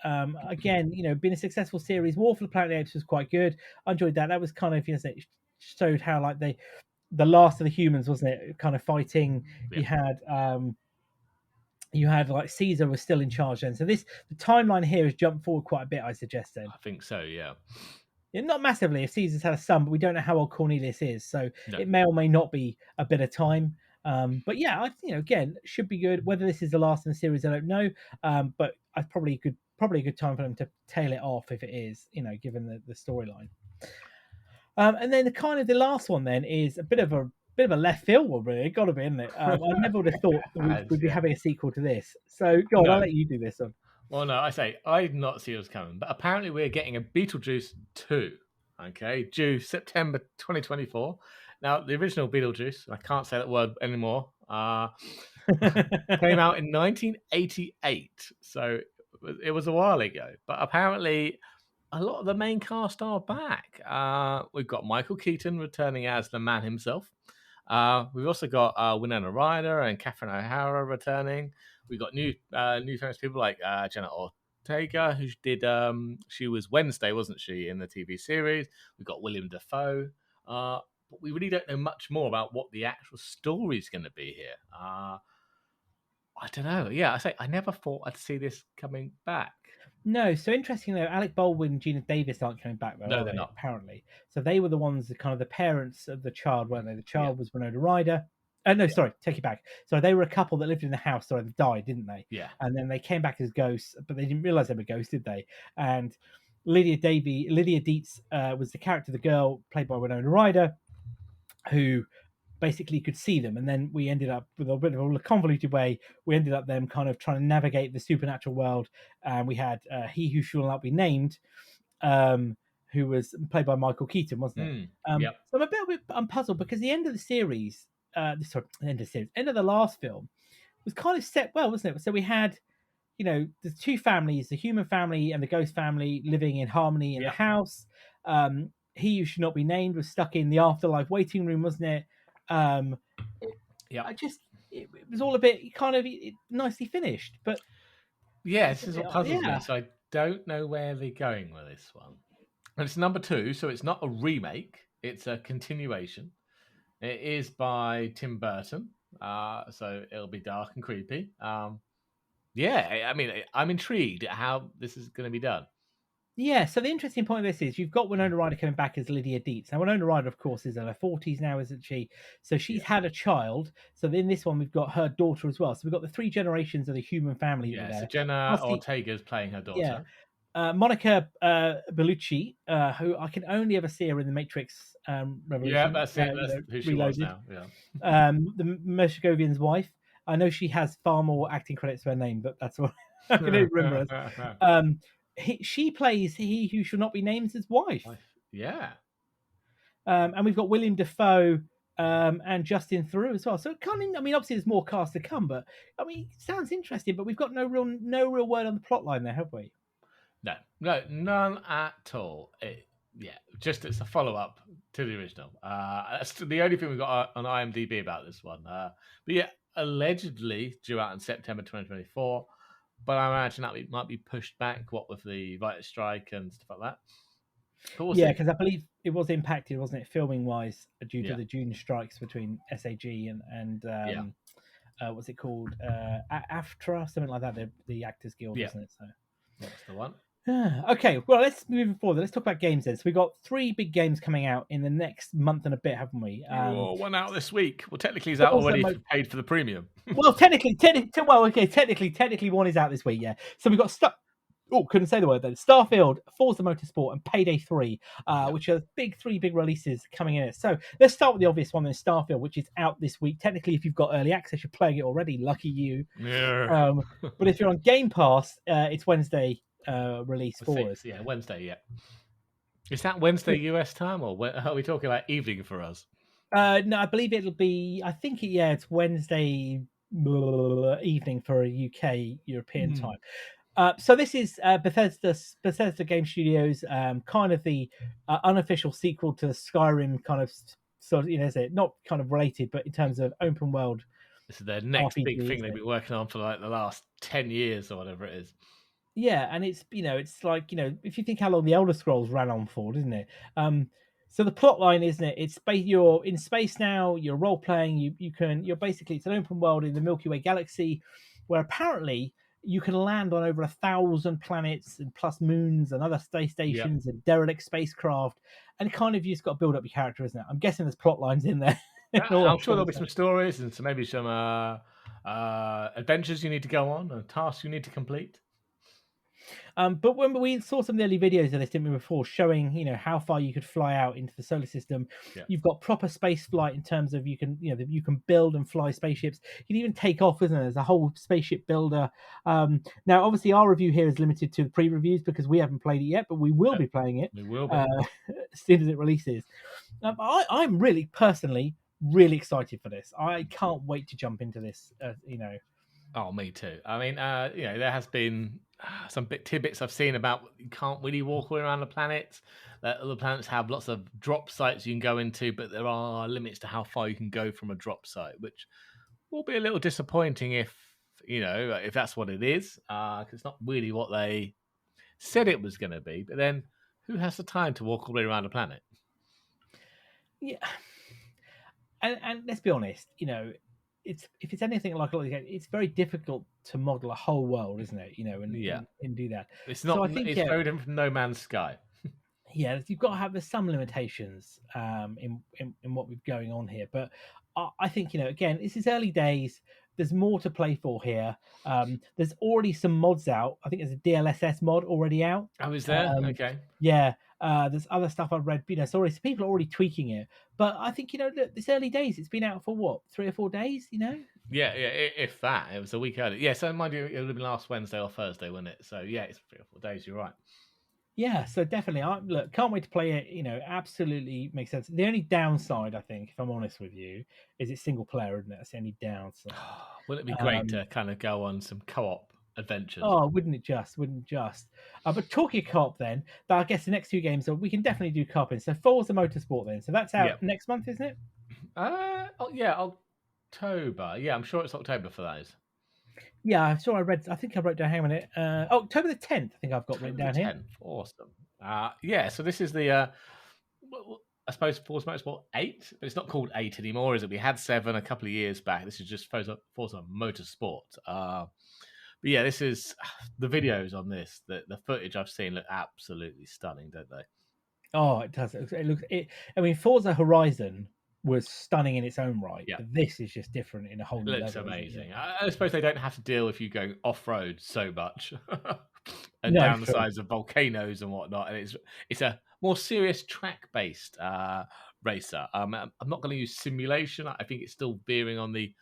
Again, been a successful series. War for the Planet of the Apes was quite good. I enjoyed that. That was kind of it showed how like the last of the humans, wasn't it? Kind of fighting. You had like Caesar was still in charge then. So the timeline here has jumped forward quite a bit, I suggest then. I think so, yeah. Not massively if Caesar's had a son, but we don't know how old Cornelius is. So it may or may not be a bit of time. But yeah, again, should be good. Whether this is the last in the series, I don't know. But I probably a good time for them to tail it off if it is, given the storyline. And then the last one then is a bit of a left field one, really. Got to be, isn't it? I never would have thought we'd be having a sequel to this. So, go on, I'll let you do this one. Well, no, I did not see it was coming, but apparently we're getting a Beetlejuice 2, okay, due September 2024. Now, the original Beetlejuice, I can't say that word anymore, came out in 1988, so it was a while ago, but apparently a lot of the main cast are back. We've got Michael Keaton returning as the man himself. We've also got Winona Ryder and Catherine O'Hara returning. We've got new famous people like Jenna Ortega, who did she was Wednesday, wasn't she, in the TV series. We've got William Dafoe. But we really don't know much more about what the actual story is going to be here. I don't know. Yeah, I never thought I'd see this coming back. No, so interesting though. Alec Baldwin and Gina Davis aren't coming back though. No, they're not. Apparently, so they were the ones, kind of the parents of the child, weren't they? The child was Winona Ryder. No, sorry, take it back. So they were a couple that lived in the house. Sorry, they died, didn't they? Yeah. And then they came back as ghosts, but they didn't realize they were ghosts, did they? And Lydia Dietz was the character, the girl played by Winona Ryder, who basically you could see them, and then we ended up with a bit of a convoluted way. We ended up them kind of trying to navigate the supernatural world, and we had He Who Shall Not Be Named, who was played by Michael Keaton, wasn't it? Yep. So I'm puzzled because the end of the series, end of the last film was kind of set well, wasn't it? So we had, the two families, the human family and the ghost family, living in harmony in the house. He Who Should Not Be Named was stuck in the afterlife waiting room, wasn't it? It was all a bit kind of nicely finished, but this is what puzzles me. So I don't know where they're going with this one. And it's number 2, so it's not a remake; it's a continuation. It is by Tim Burton, so it'll be dark and creepy. I mean, I'm intrigued at how this is going to be done. Yeah, so the interesting point of this is you've got Winona Ryder coming back as Lydia Dietz. Now, Winona Ryder, of course, is in her 40s now, isn't she? So she's had a child. So in this one, we've got her daughter as well. So we've got the 3 generations of the human family. Yeah, so Jenna Ortega's playing her daughter. Yeah. Monica Bellucci, who I can only ever see her in the Matrix Revolution. Yeah, that's it. That's who she was now. Yeah. The Meshegovian's wife. I know she has far more acting credits to her name, but that's what I can only remember. She plays He Who Shall Not Be Named's wife. Yeah. And we've got William Dafoe and Justin Theroux as well. So obviously there's more cast to come, but it sounds interesting. But we've got no real word on the plot line there, have we? No, none at all. It's a follow up to the original. That's the only thing we've got on IMDb about this one. But allegedly due out in September 2024. But I imagine that might be pushed back, what with the writer's strike and stuff like that. Because I believe it was impacted, wasn't it, filming wise, due to the June strikes between SAG and what's it called, AFTRA, something like that, the Actors Guild, wasn't it? So that's the one. Okay, well, let's move forward. Let's talk about games then. So we've got 3 big games coming out in the next month and a bit, haven't we? One out this week. Well, technically, is that already paid for the premium? Well, technically, one is out this week. Yeah. So we've got couldn't say the word then. Starfield, Forza Motorsport, and Payday 3, which are 3 big releases coming in. So let's start with the obvious one, then Starfield, which is out this week. Technically, if you've got early access, you're playing it already. Lucky you. Yeah. But if you're on Game Pass, it's Wednesday. Release for us. Yeah, Wednesday. Yeah, is that Wednesday US time, or are we talking about evening for us? No, I believe it'll be. I think it's Wednesday evening for a UK European time. So this is Bethesda Game Studios, kind of the unofficial sequel to Skyrim, kind of sort of, is it not kind of related, but in terms of open world. This is their next RPG, big thing they've been working on for like the last 10 years or whatever it is. Yeah, and it's it's like, if you think how long the Elder Scrolls ran on for, isn't it? So the plot line, isn't it? It's you're in space now. You're role playing. You're basically, it's an open world in the Milky Way galaxy, where apparently you can land on over 1,000 planets and plus moons and other space stations and derelict spacecraft, and kind of you just got to build up your character, isn't it? I'm guessing there's plot lines in there. I'm sure there'll be some stories and maybe some adventures you need to go on and tasks you need to complete. But when we saw some of the early videos of this, didn't we, before, showing how far you could fly out into the solar system. You've got proper space flight in terms of you can build and fly spaceships. You can even take off, isn't there? There's a whole spaceship builder. Now, obviously, our review here is limited to the pre-reviews because we haven't played it yet, but we will be playing it. We will be. As soon as it releases. I'm really personally really excited for this. I can't wait to jump into this. Oh, me too. I mean, there has been some tidbits I've seen about you can't really walk all around the planets. That other planets have lots of drop sites you can go into, but there are limits to how far you can go from a drop site, which will be a little disappointing if that's what it is, because it's not really what they said it was going to be. But then, who has the time to walk all the way around the planet? Yeah, and let's be honest, if it's anything like it's very difficult to model a whole world, isn't it? And do that. It's not. So I think it's very different from No Man's Sky. Yeah, you've got to have some limitations in what we're going on here. But I think again, this is early days. There's more to play for here. There's already some mods out. I think there's a DLSS mod already out. Oh, is there? Okay. Yeah. There's other stuff I've read. So people are already tweaking it. But I think look, it's early days. It's been out for what, 3 or 4 days? Yeah, if that, it was a week early. Yeah, so mind you, it would have been last Wednesday or Thursday, wasn't it? So yeah, it's 3 or 4 days. You're right. Yeah, so definitely, can't wait to play it. Absolutely makes sense. The only downside, I think, if I'm honest with you, is it's single player, isn't it? That's the only downside. Wouldn't it be great to kind of go on some co-op adventures? Oh, wouldn't it just? But talking co-op, then, I guess the next 2 games, we can definitely do co-op in. So Forza Motorsport, then. So that's out next month, isn't it? Yeah, October. Yeah, I'm sure it's October for those. Yeah, I think I wrote down. Hang on a minute. October the 10th. I think I've got written down here. Awesome. Yeah. So this is the I suppose Forza Motorsport 8, but it's not called 8 anymore, is it? We had 7 a couple of years back. This is just Forza Motorsport. But yeah, this is the videos on this. The footage I've seen look absolutely stunning, don't they? Oh, it does. I mean, Forza Horizon was stunning in its own right. Yeah. But this is just different in a whole new level. It looks amazing. I suppose they don't have to deal with you going off road so much and the sides of volcanoes and whatnot. And it's a more serious track based racer. I'm not going to use simulation. I think it's still veering on the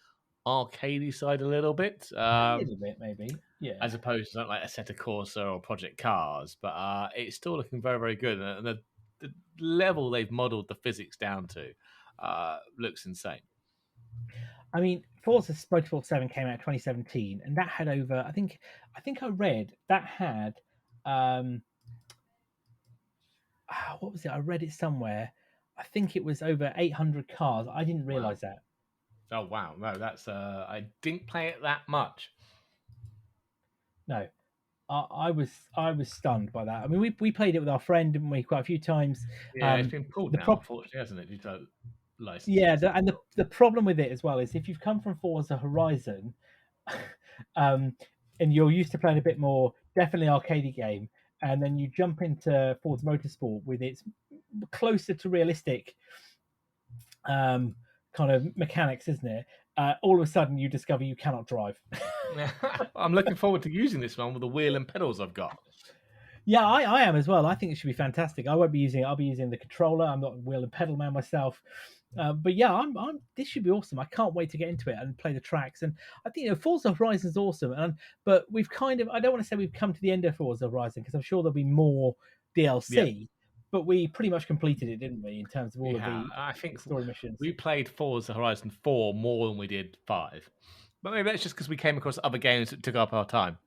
arcadey side a little bit. A little bit, maybe. Yeah. As opposed to something like Assetto Corsa or Project Cars, but it's still looking very, very good. And the level they've modelled the physics down to looks insane. I mean, Forza Motorsport 7 came out in 2017, and that had over. I think I read that had. What was it? I read it somewhere. I think it was over 800 cars. I didn't realize that. Oh wow! No, that's. I didn't play it that much. No, I was stunned by that. I mean, we played it with our friend, didn't we? Quite a few times. Yeah, it's been pulled now, unfortunately, hasn't it? Due to license. Yeah, the problem with it as well is if you've come from Forza Horizon, and you're used to playing a bit more, definitely arcade game, and then you jump into Forza Motorsport with its closer to realistic kind of mechanics, isn't it? All of a sudden, you discover you cannot drive. I'm looking forward to using this one with the wheel and pedals I've got. Yeah, I am as well. I think it should be fantastic. I won't be using it. I'll be using the controller. I'm not a wheel and pedal man myself. But yeah, this should be awesome. I can't wait to get into it and play the tracks. And I think Forza Horizon is awesome. But we've I don't want to say we've come to the end of Forza Horizon because I'm sure there'll be more DLC. Yeah. But we pretty much completed it, didn't we? In terms of all of the story missions. We played Forza Horizon 4 more than we did 5. But maybe that's just because we came across other games that took up our time.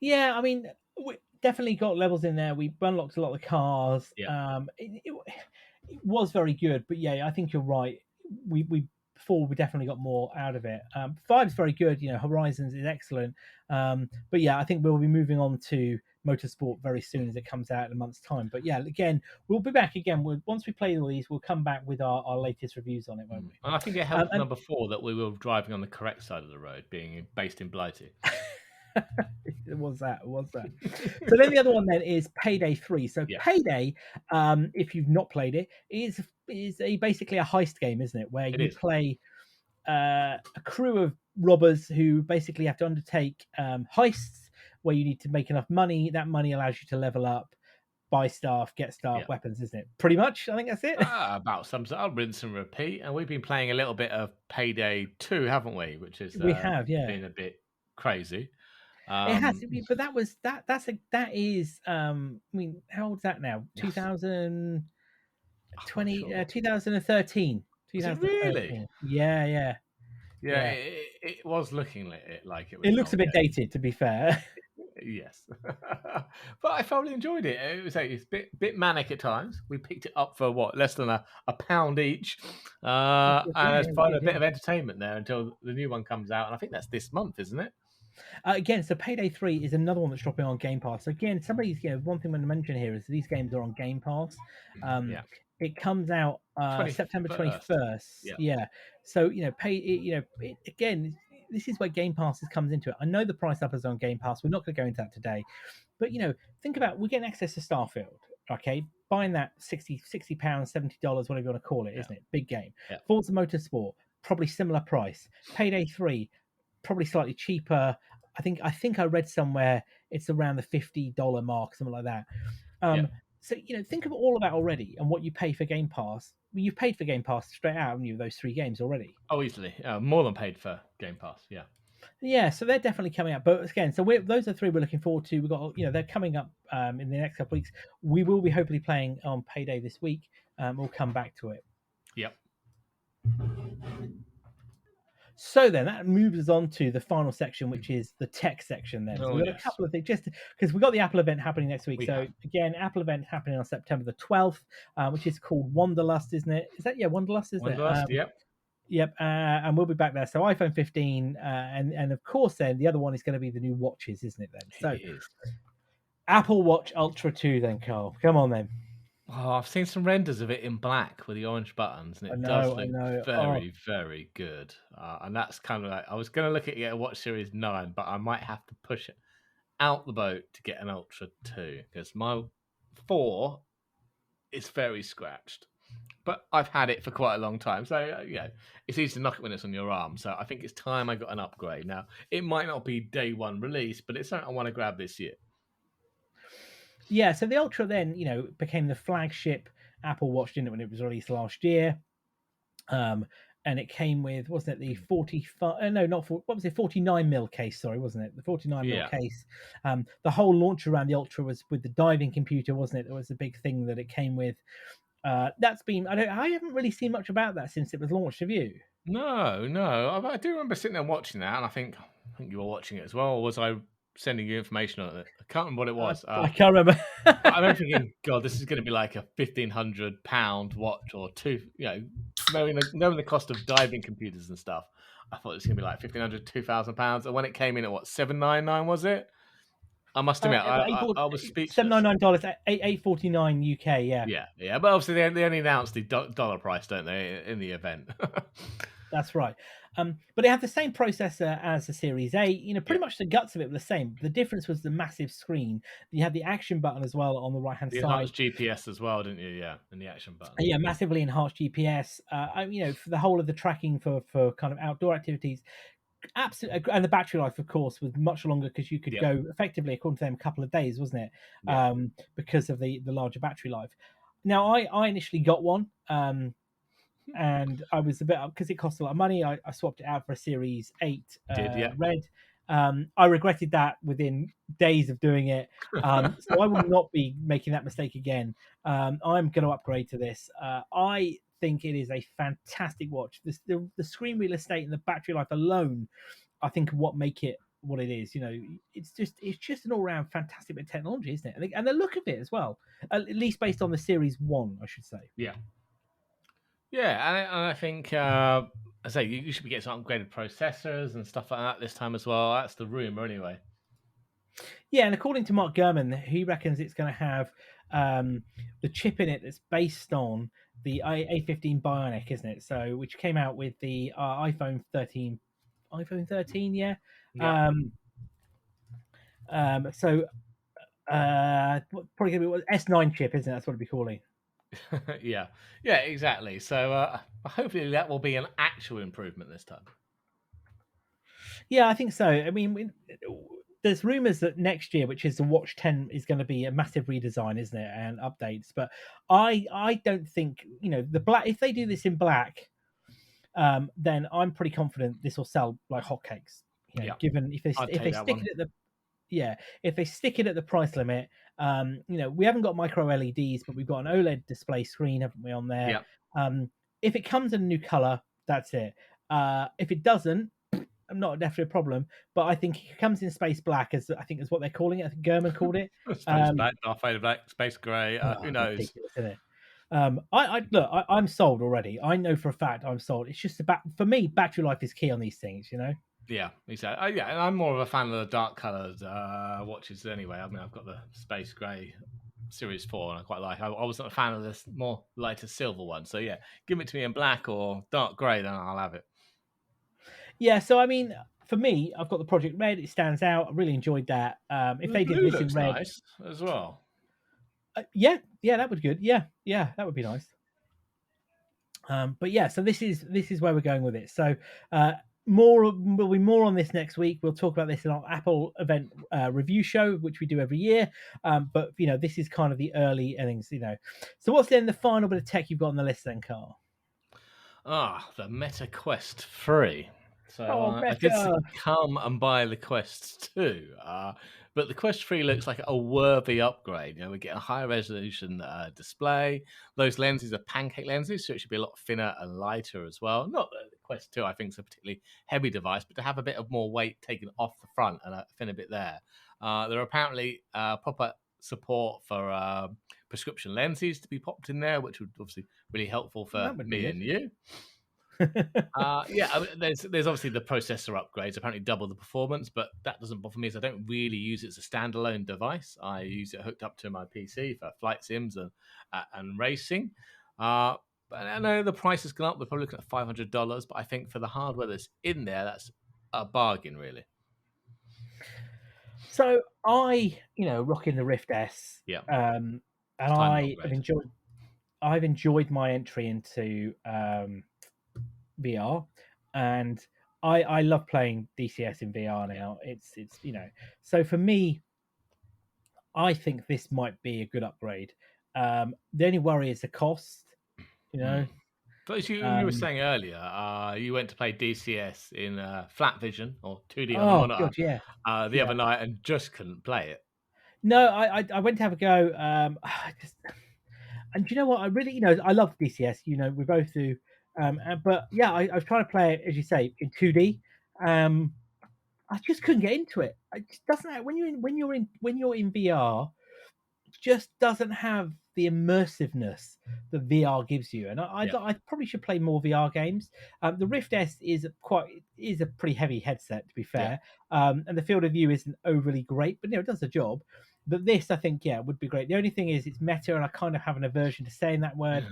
Yeah, I mean, we definitely got levels in there. We unlocked a lot of the cars. Yeah. It was very good, but yeah, I think you're right. We definitely got more out of it. 5's very good. Horizons is excellent. But yeah, I think we'll be moving on to Motorsport very soon as it comes out in a month's time. But yeah, again, we'll be back again. Once we play all these, we'll come back with our latest reviews on it, won't we? And I think it helped number 4 that we were driving on the correct side of the road, being based in Blighty. It was that. So then the other one then is Payday 3. So yeah. Payday, if you've not played it, is basically a heist game, isn't it? Where you play a crew of robbers who basically have to undertake heists where you need to make enough money. That money allows you to level up, buy stuff, get stuff, weapons, isn't it? Pretty much, I think that's it. About sums it up, rinse and repeat. And we've been playing a little bit of Payday 2, haven't we? Which is we have, yeah, been a bit crazy. It has to be, but that is. I mean, how old's that now? 2020, 2013. 2013. Really? Yeah. It was looking like it was. It looks a bit dated, to be fair. Yes, but I thoroughly enjoyed it. It's a bit manic at times. We picked it up for less than a pound each, and there's quite a bit of entertainment there until the new one comes out, and I think that's this month, isn't it? Again, so Payday 3 is another one that's dropping on Game Pass. Again, one thing I want to mention here is these games are on Game Pass. It comes out September 21st. Yeah. So again, this is where Game Pass comes into it. I know the price up is on Game Pass. We're not going to go into that today, but think about we're getting access to Starfield. Okay, buying that £60, $70, whatever you want to call it, isn't it? Big game. Yeah. Forza Motorsport, probably similar price. Payday 3. Probably slightly cheaper. I think I read somewhere it's around the $50 mark, something like that. So think of all of that already, and what you pay for Game Pass. I mean, you've paid for Game Pass straight out, haven't you? Those 3 games already. Oh, easily. More than paid for Game Pass. Yeah. Yeah, so they're definitely coming up. But again, so those are 3 we're looking forward to. We've got, they're coming up in the next couple of weeks. We will be hopefully playing on Payday this week. We'll come back to it. Yep. So then that moves us on to the final section, which is the tech section. Then so we've got yes. a couple of things, just because we've got the Apple event happening next week. We So have. again, Apple event happening on September the 12th, which is called Wanderlust, isn't it? Is that Wanderlust? Isn't Wanderlust, it? yep. Yep, and we'll be back there. So iPhone 15, and of course, then the other one is going to be the new watches, isn't it? Then so It is. Apple Watch Ultra 2. Then Carl, come on then. Oh, I've seen some renders of it in black with the orange buttons, and it does look very, very good. And that's kind of like, I was going to look at a Watch Series 9, but I might have to push it out the boat to get an Ultra 2 because my 4 is very scratched. But I've had it for quite a long time, so it's easy to knock it when it's on your arm. So I think it's time I got an upgrade. Now, it might not be day one release, but it's something I want to grab this year. Yeah, so the Ultra then, became the flagship Apple Watch, didn't it, when it was released last year? And it came with, wasn't it, the 45? No, not 40, what was it? 49 mil case. Sorry, wasn't it? The 49 mil case. The whole launch around the Ultra was with the diving computer, wasn't it? There was a big thing that it came with. That's been, I haven't really seen much about that since it was launched. Have you? No. I do remember sitting there watching that, and I think you were watching it as well. Or was I sending you information on it? I can't remember what it was. I can't remember. I remember thinking, God, this is going to be like a £1,500 watch or two. Knowing the cost of diving computers and stuff, I thought it was going to be like £1,500, £2,000. And when it came in at what, $799 was it? I must admit, I was speechless. $799, $849 UK, yeah. Yeah. But obviously, they only announced the dollar price, don't they, in the event? That's right. But it had the same processor as the Series 8. Pretty much the guts of it were the same. The difference was the massive screen. You had the action button as well on the right-hand side. Enhanced GPS as well, didn't you? Yeah, and the action button. Yeah, massively enhanced GPS. For the whole of the tracking for kind of outdoor activities. Absolutely, and the battery life, of course, was much longer because you could go effectively, according to them, a couple of days, wasn't it? Yeah. Because of the larger battery life. Now, I initially got one, and I was a bit because it cost a lot of money. I swapped it out for a Series 8 Red. I regretted that within days of doing it, so I will not be making that mistake again. I'm going to upgrade to this. I think it is a fantastic watch. The screen real estate and the battery life alone, I think, what make it what it is. It's just an all-round fantastic bit of technology, isn't it? And the look of it as well, at least based on the Series 1, I should say. Yeah, and I think I say you should be getting some upgraded processors and stuff like that this time as well. That's the rumor anyway. Yeah, and according to Mark Gurman, he reckons it's going to have the chip in it that's based on the A15 Bionic, isn't it? So, which came out with the iPhone 13. iPhone 13, yeah. So, probably going to be S9 chip, isn't it? That's what it'd be calling. yeah, exactly. So, hopefully that will be an actual improvement this time. Yeah, I think so. I mean, there's rumors that next year, which is the Watch 10, is going to be a massive redesign, isn't it, and updates. But I don't think the black. If they do this in black, then I'm pretty confident this will sell like hotcakes. Given if they stick it at if they stick it at the price limit, we haven't got micro LEDs, but we've got an OLED display screen, haven't we, on there? Yeah. If it comes in a new color, that's it. If it doesn't, I'm not definitely a problem, but I think it comes in space black, as I think is what they're calling it. I think Gurman called it. Space black, Darth Vader black, space grey. Who knows? Isn't it? I'm sold already. I know for a fact I'm sold. It's just for me, battery life is key on these things. Yeah, exactly. And I'm more of a fan of the dark coloured watches anyway. I mean, I've got the space grey Series 4, and I quite like. I wasn't a fan of this more lighter silver one. So yeah, give it to me in black or dark grey, then I'll have it. Yeah, so I mean, for me, I've got the Project Red. It stands out. I really enjoyed that. If they did this in red, nice as well. Yeah, that would be good. Yeah, that would be nice. But yeah, so this is where we're going with it. So More will be more on this next week. We'll talk about this in our Apple event review show, which we do every year. But this is kind of the early innings. So what's then the final bit of tech you've got on the list then, Carl? The Meta Quest 3. So Oh, I did Meta. come and buy the Quest 2, but the Quest 3 looks like a worthy upgrade. We get a higher resolution display. Those lenses are pancake lenses, so it should be a lot thinner and lighter as well. Not that the Quest 2, I think, is a particularly heavy device, but to have a bit of more weight taken off the front and a thinner bit there. There are apparently proper support for prescription lenses to be popped in there, which would obviously really helpful for me and you. There's obviously the processor upgrades, apparently double the performance, but that doesn't bother me as I don't really use it as a standalone device. I use it hooked up to my PC for flight sims and racing. But I know the price has gone up. We're probably looking at $500, but I think for the hardware that's in there, that's a bargain, really. So rocking the Rift S. Yeah. And I've enjoyed my entry into VR, and I love playing DCS in VR now. It's so for me, I think this might be a good upgrade. The only worry is the cost. But as you were saying earlier, you went to play DCS in flat vision or 2D on the monitor the other night and just couldn't play it. No, I went to have a go. And you know what? I really, I love DCS. We both do. But yeah, I was trying to play it, as you say, in 2D. I just couldn't get into it. It just doesn't. When you're in VR, it just doesn't have the immersiveness that VR gives you. And I probably should play more VR games. The Rift S is a pretty heavy headset, to be fair. And the field of view isn't overly great, but it does the job. But this, I think, would be great. The only thing is it's Meta, and I kind of have an aversion to saying that word.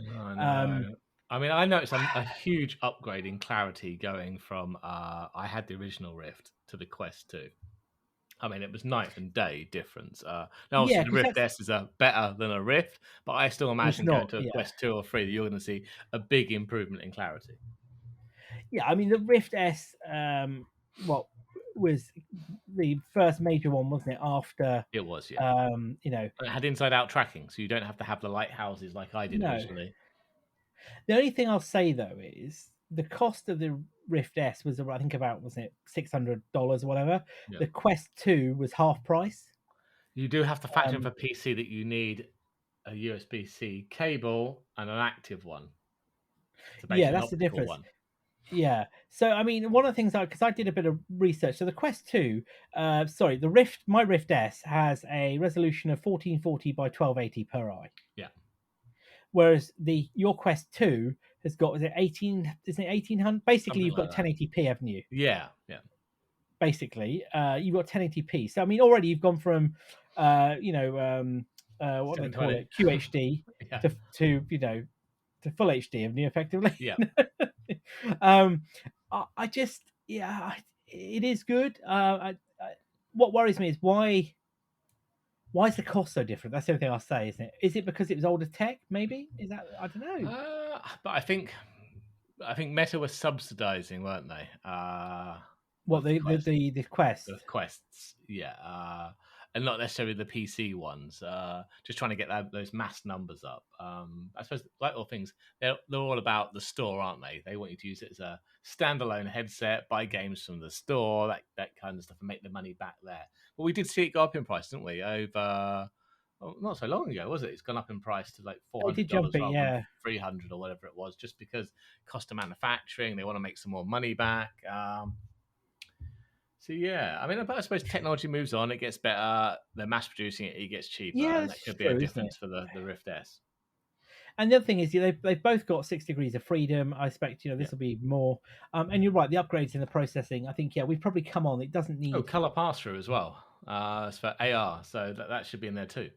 I know it's a huge upgrade in clarity going from I had the original Rift to the Quest 2. I mean, it was night and day difference. Now, obviously, the Rift S is better than a Rift, but I still imagine going to a Quest 2 or 3 that you're going to see a big improvement in clarity. Yeah, I mean, the Rift S, was the first major one, wasn't it? After it was, yeah. It had inside-out tracking, so you don't have to have the lighthouses like I did originally. The only thing I'll say though is the cost of the Rift S was, I think, wasn't it $600 or whatever? Yeah. The Quest 2 was half price. You do have to factor in for PC that you need a USB-C cable and an active one. That's the difference. Yeah. So, I mean, one of the things because I did a bit of research. So the Quest 2, my Rift S has a resolution of 1440 by 1280 per eye. Yeah. Whereas your Quest 2 has got, is it 1800? Basically, you've got 1080p, haven't you? Yeah. Basically, you've got 1080p. So, I mean, already you've gone from, what do they call it, QHD to full HD, haven't you, effectively? Yeah. I just, it is good. What worries me is why is the cost so different? That's the only thing I'll say, isn't it? Is it because it was older tech? Maybe is that? I don't know. But I think Meta was subsidizing, weren't they? The Quest? The Quests, yeah, and not necessarily the PC ones. Just trying to get those mass numbers up. I suppose, like all things, they're all about the store, aren't they? They want you to use it as a standalone headset, buy games from the store, that kind of stuff, and make the money back there. But we did see it go up in price, didn't we? Over not so long ago, was it? It's gone up in price to like $400 rather than $300 or whatever it was, just because cost of manufacturing. They want to make some more money back. So yeah, I mean, I suppose technology moves on; it gets better. They're mass producing it; it gets cheaper. Yeah, and that could be a difference for the Rift S. And the other thing is, they've both got 6 degrees of freedom. I expect this will be more. And you're right, the upgrades in the processing. I think we've probably come on. It doesn't need color pass through as well. It's for AR, so that should be in there too.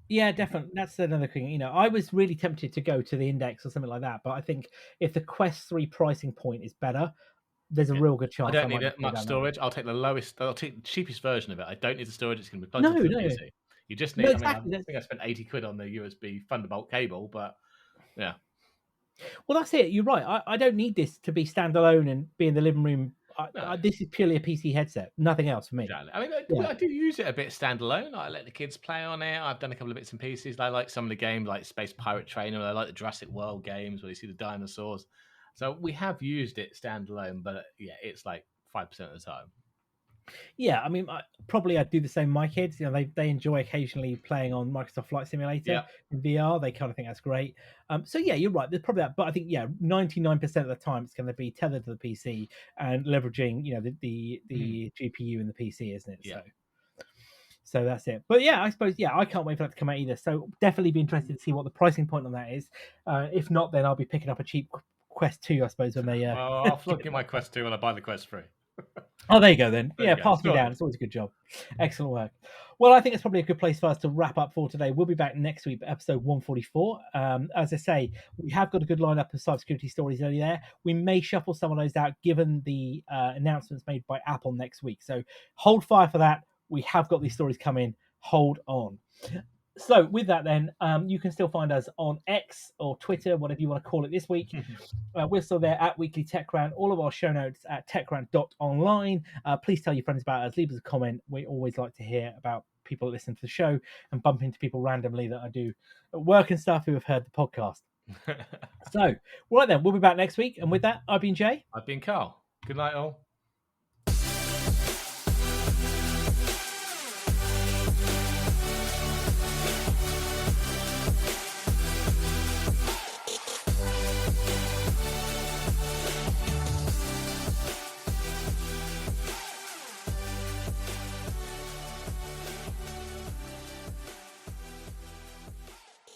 Yeah, definitely. That's another thing. I was really tempted to go to the Index or something like that, but I think if the Quest 3 pricing point is better, there's a real good chance. I don't need much storage. I'll take the cheapest version of it. I don't need the storage. It's going to be plugged into the PC. You just need. Exactly. I think I spent £80 on the USB Thunderbolt cable, but yeah. Well, that's it. You're right. I don't need this to be standalone and be in the living room No. This is purely a PC headset, nothing else for me. Exactly. I mean, Yeah. I do use it a bit standalone. I let the kids play on it. I've done a couple of bits and pieces. I like some of the games, like Space Pirate Trainer. I like the Jurassic World games where you see the dinosaurs. So we have used it standalone, but yeah, it's like 5% of the time. Yeah, I mean, probably I'd do the same with my kids. You know, they enjoy occasionally playing on Microsoft Flight Simulator Yeah. in VR. They kind of think that's great. So yeah, you're right. There's probably that, but I think 99% of the time it's going to be tethered to the PC and leveraging the GPU in the PC, isn't it? Yeah. So that's it. But yeah, I suppose I can't wait for that to come out either. So definitely be interested to see what the pricing point on that is. If not, then I'll be picking up a cheap Quest 2, I suppose, when they. Well, I'll flunk in my Quest 2 when I buy the Quest 3. Oh, there you go then. There you go. Pass me down. It's always a good job. Excellent work. Well, I think it's probably a good place for us to wrap up for today. We'll be back next week, episode 144. As I say, we have got a good lineup of cybersecurity stories early there. We may shuffle some of those out given the announcements made by Apple next week. So hold fire for that. We have got these stories coming. Hold on. So with that then, you can still find us on X or Twitter, whatever you want to call it this week. We're still there at Weekly Tech Rant. All of our show notes at techrant.online. Please tell your friends about us. Leave us a comment. We always like to hear about people that listen to the show and bump into people randomly that I do at work and stuff who have heard the podcast. So, right then, we'll be back next week. And with that, I've been Jay. I've been Carl. Good night, all.